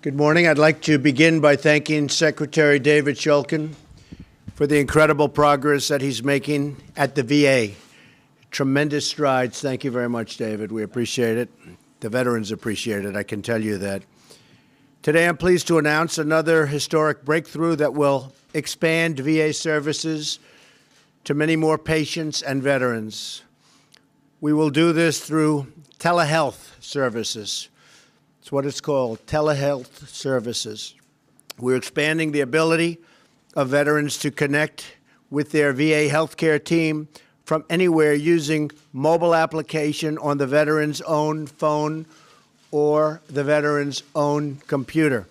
Good morning. I'd like to begin by thanking Secretary David Shulkin for the incredible progress that he's making at the VA. Tremendous strides. Thank you very much, David. We appreciate it. The veterans appreciate it, I can tell you that. Today, I'm pleased to announce another historic breakthrough that will expand VA services to many more patients and veterans. We will do this through telehealth services. It's what it's called, telehealth services. We're expanding the ability of veterans to connect with their VA healthcare team from anywhere using mobile application on the veteran's own phone or the veteran's own computer.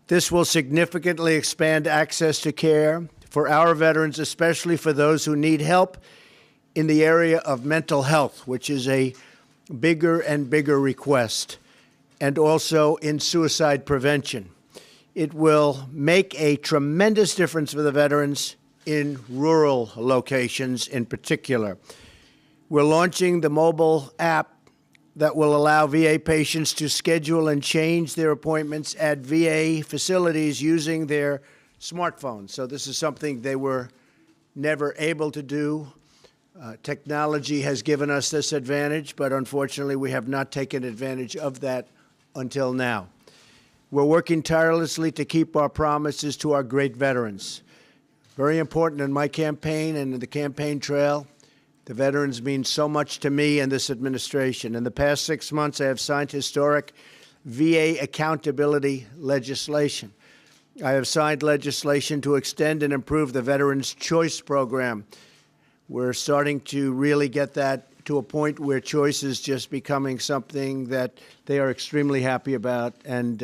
This will significantly expand access to care for our veterans, especially for those who need help in the area of mental health, which is a bigger and bigger request, and also in suicide prevention. It will make a tremendous difference for the veterans in rural locations in particular. We're launching the mobile app that will allow VA patients to schedule and change their appointments at VA facilities using their smartphones. So this is something they were never able to do. Technology has given us this advantage, but unfortunately we have not taken advantage of that until now. We're working tirelessly to keep our promises to our great veterans. Very important in my campaign and in the campaign trail. The veterans mean so much to me and this administration. In the past 6 months, I have signed historic VA accountability legislation. I have signed legislation to extend and improve the Veterans Choice Program. We're starting to really get that to a point where choice is just becoming something that they are extremely happy about, and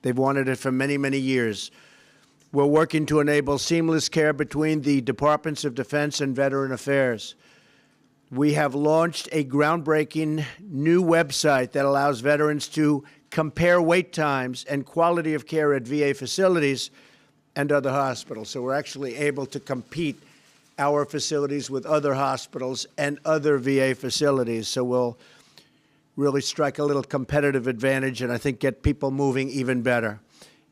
they've wanted it for many, many years. We're working to enable seamless care between the Departments of Defense and Veteran Affairs. We have launched a groundbreaking new website that allows veterans to compare wait times and quality of care at VA facilities and other hospitals. So we're actually able to compete our facilities with other hospitals and other VA facilities. So we'll really strike a little competitive advantage and I think get people moving even better.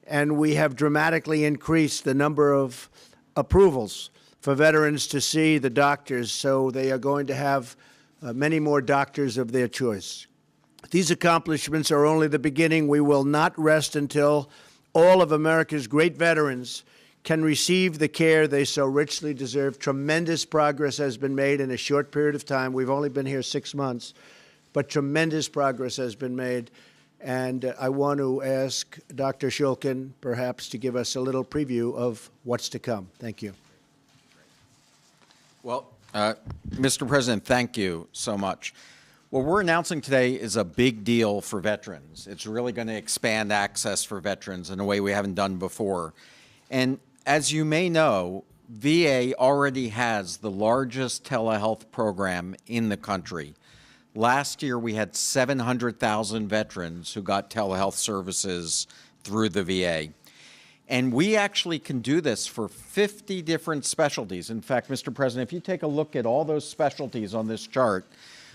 And we have dramatically increased the number of approvals for veterans to see the doctors, so they are going to have many more doctors of their choice. These accomplishments are only the beginning. We will not rest until all of America's great veterans can receive the care they so richly deserve. Tremendous progress has been made in a short period of time. We've only been here 6 months, but tremendous progress has been made. And I want to ask Dr. Shulkin perhaps to give us a little preview of what's to come. Thank you. Well, Mr. President, thank you so much. What we're announcing today is a big deal for veterans. It's really going to expand access for veterans in a way we haven't done before. And as you may know, VA already has the largest telehealth program in the country. Last year, we had 700,000 veterans who got telehealth services through the VA. And we actually can do this for 50 different specialties. In fact, Mr. President, if you take a look at all those specialties on this chart,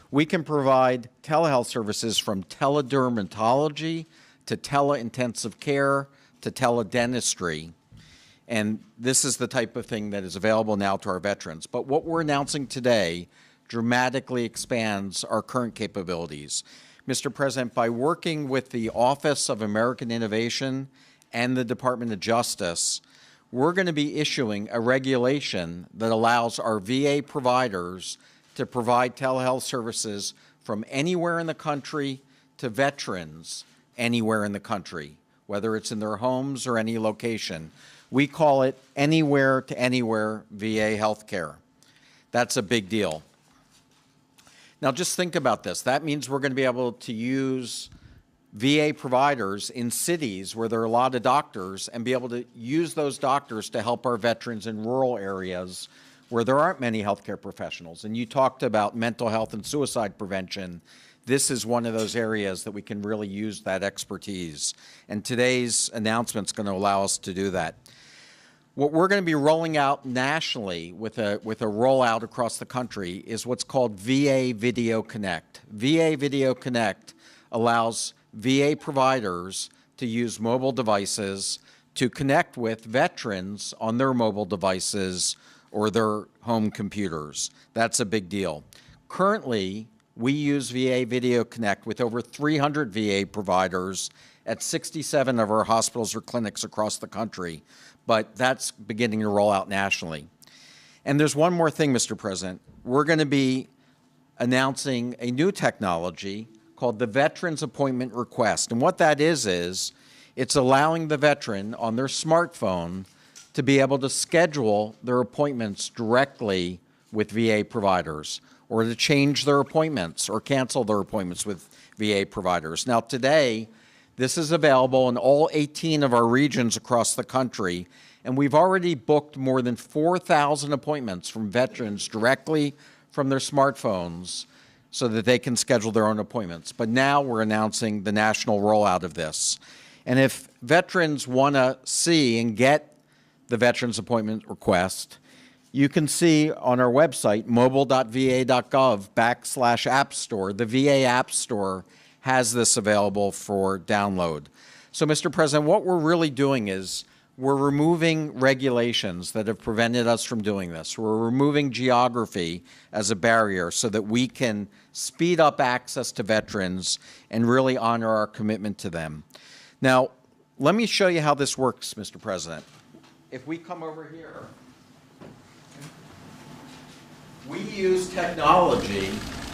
we can provide telehealth services from teledermatology to teleintensive care to teledentistry. And this is the type of thing that is available now to our veterans. But what we're announcing today dramatically expands our current capabilities. Mr. President, by working with the Office of American Innovation and the Department of Justice, we're going to be issuing a regulation that allows our VA providers to provide telehealth services from anywhere in the country to veterans anywhere in the country, whether it's in their homes or any location. We call it anywhere to anywhere VA healthcare. That's a big deal. Now just think about this. That means we're going to be able to use VA providers in cities where there are a lot of doctors and be able to use those doctors to help our veterans in rural areas where there aren't many healthcare professionals. And you talked about mental health and suicide prevention. This is one of those areas that we can really use that expertise. And today's announcement is going to allow us to do that. What we're going to be rolling out nationally with a rollout across the country is what's called VA Video Connect. VA Video Connect allows VA providers to use mobile devices to connect with veterans on their mobile devices or their home computers. That's a big deal. Currently, we use VA Video Connect with over 300 VA providers at 67 of our hospitals or clinics across the country, but that's beginning to roll out nationally. And there's one more thing, Mr. President. We're going to be announcing a new technology called the Veterans Appointment Request. And what that is it's allowing the veteran on their smartphone to be able to schedule their appointments directly with VA providers, or to change their appointments or cancel their appointments with VA providers. Now today, this is available in all 18 of our regions across the country, and we've already booked more than 4,000 appointments from veterans directly from their smartphones so that they can schedule their own appointments. But now we're announcing the national rollout of this. And if veterans want to see and get the Veterans Appointment Request, you can see on our website, mobile.va.gov/App Store, the VA App Store has this available for download. So, Mr. President, what we're really doing is we're removing regulations that have prevented us from doing this. We're removing geography as a barrier so that we can speed up access to veterans and really honor our commitment to them. Now, let me show you how this works, Mr. President. If we come over here, we use technology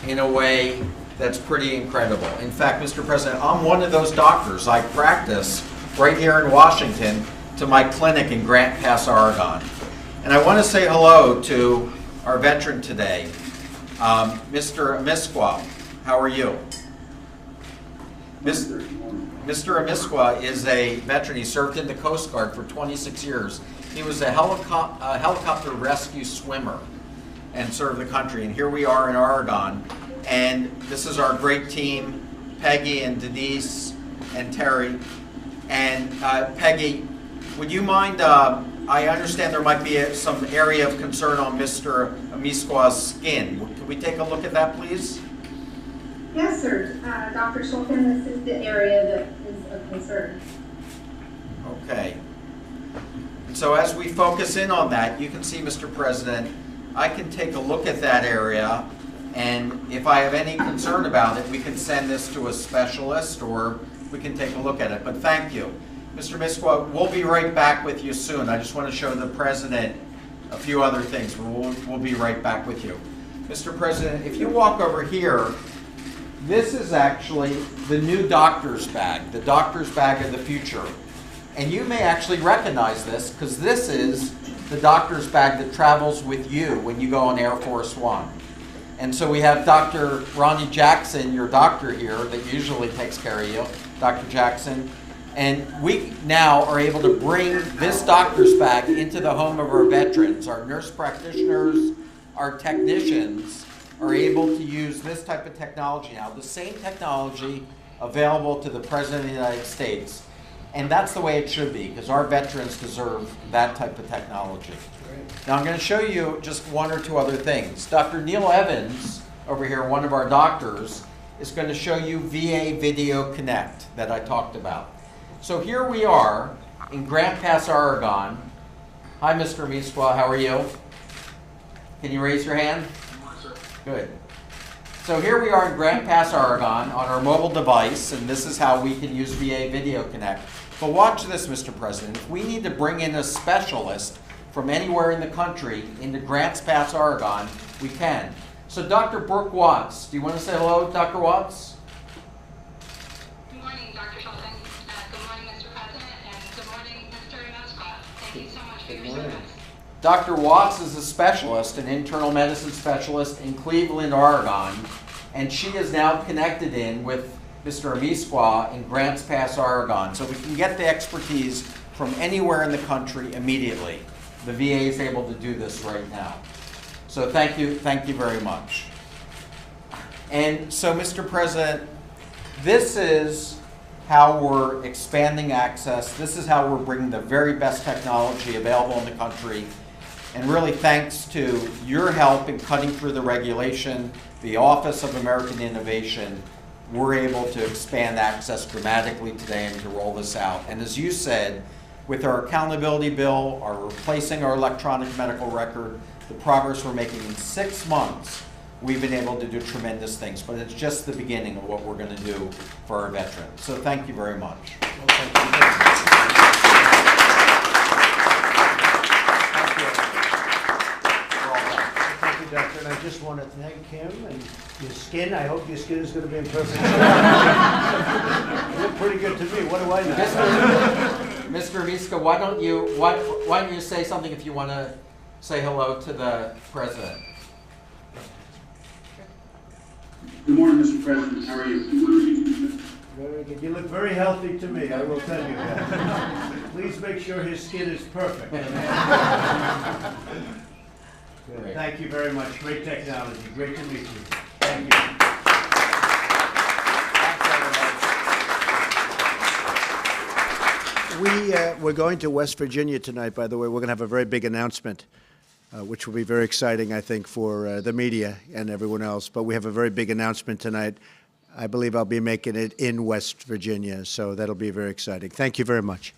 in a way that's pretty incredible. In fact, Mr. President, I'm one of those doctors. I practice right here in Washington to my clinic in Grant Pass, Oregon. And I want to say hello to our veteran today, Mr. Amiskwa. How are you? Mr. Amiskwa is a veteran. He served in the Coast Guard for 26 years. He was a helicopter rescue swimmer and served the country. And here we are in Oregon. And this is our great team, Peggy and Denise and Terry. And Peggy, would you mind, I understand there might be some area of concern on Mr. Amiskwa's skin. Can we take a look at that, please? Yes, sir. Dr. Shulkin, this is the area that is of concern. Okay. And so as we focus in on that, you can see, Mr. President, I can take a look at that area, and if I have any concern about it, we can send this to a specialist or we can take a look at it. But thank you. Mr. Amiskwa, we'll be right back with you soon. I just want to show the President a few other things, but we'll be right back with you. Mr. President, if you walk over here, this is actually the new doctor's bag, the doctor's bag of the future. And you may actually recognize this because this is the doctor's bag that travels with you when you go on Air Force One. And so we have Dr. Ronnie Jackson, your doctor here, that usually takes care of you, Dr. Jackson. And we now are able to bring this doctor's bag into the home of our veterans. Our nurse practitioners, our technicians are able to use this type of technology now, the same technology available to the President of the United States. And that's the way it should be, because our veterans deserve that type of technology. Now I'm going to show you just one or two other things. Dr. Neil Evans, over here, one of our doctors, is going to show you VA Video Connect that I talked about. So here we are in Grant Pass, Oregon. Hi, Mr. Amiskwa, how are you? Can you raise your hand? Good. So here we are in Grant Pass, Oregon on our mobile device, and this is how we can use VA Video Connect. But watch this, Mr. President. If we need to bring in a specialist from anywhere in the country into Grants Pass, Oregon, we can. So Dr. Brooke Watts, do you want to say hello, Dr. Watts? Good morning, Dr. Shulkin. Good morning, Mr. President, and good morning, Mr. Amiskwa. Thank you so much for your service. Dr. Watts is a specialist, an internal medicine specialist in Cleveland, Oregon, and she is now connected in with Mr. Amiskwa in Grants Pass, Oregon. So we can get the expertise from anywhere in the country immediately. The VA is able to do this right now. So thank you very much. And so, Mr. President, this is how we're expanding access. This is how we're bringing the very best technology available in the country. And really thanks to your help in cutting through the regulation, the Office of American Innovation, we're able to expand access dramatically today and to roll this out. And as you said, with our accountability bill, our replacing our electronic medical record, the progress we're making in 6 months, we've been able to do tremendous things, but it's just the beginning of what we're going to do for our veterans. So thank you very much. Well, thank you very much. Thank you, Doctor. And I just want to thank him and your skin. I hope your skin is going to be in perfect shape. You look pretty good to me. What do I know? Mr. Miska, why don't you say something if you want to say hello to the president? Good morning, Mr. President. How are you? Very good. You look very healthy to me, I will tell you that. Please make sure his skin is perfect. Good. Thank you very much. Great technology. Great to meet you. Thank you. We're going to West Virginia tonight, by the way. We're going to have a very big announcement, which will be very exciting, I think, for the media and everyone else. But we have a very big announcement tonight. I believe I'll be making it in West Virginia, so that'll be very exciting. Thank you very much.